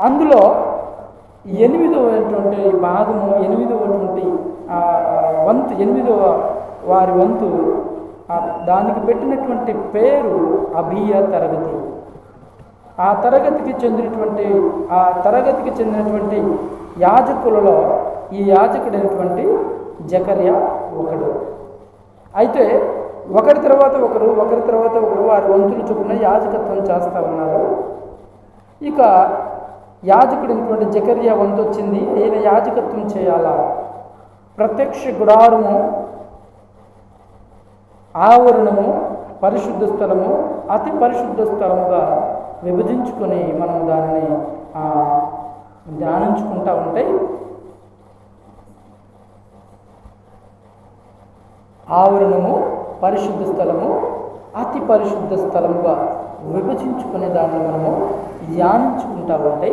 అందులో 8వ భాగము, 8వ వంతు, 8వ వారి వంతు, దానికి పెట్టినటువంటి పేరు అబీయ తరగతి. ఆ తరగతికి చెందినటువంటి యాజకులలో ఈ యాజకుడైనటువంటి జకర్యా ఒకడు. అయితే ఒకరి తర్వాత ఒకరు వారి వంతులు చొప్పున యాజకత్వం చేస్తూ ఉన్నారు. ఇక యాజకుడైనటువంటి జకర్యా వంతు వచ్చింది. ఈయన యాజకత్వం చేయాలా. ప్రత్యక్ష గుడారము, ఆవరణము, పరిశుద్ధ స్థలము, అతి పరిశుద్ధ స్థలముగా విభజించుకొని మనం దానిని ధ్యానించుకుంటూ ఉంటే, ఆవరణము, పరిశుద్ధ స్థలము, అతి పరిశుద్ధ స్థలముగా విభజించుకునే దాన్ని మనము ధ్యానించుకుంటూ ఉంటే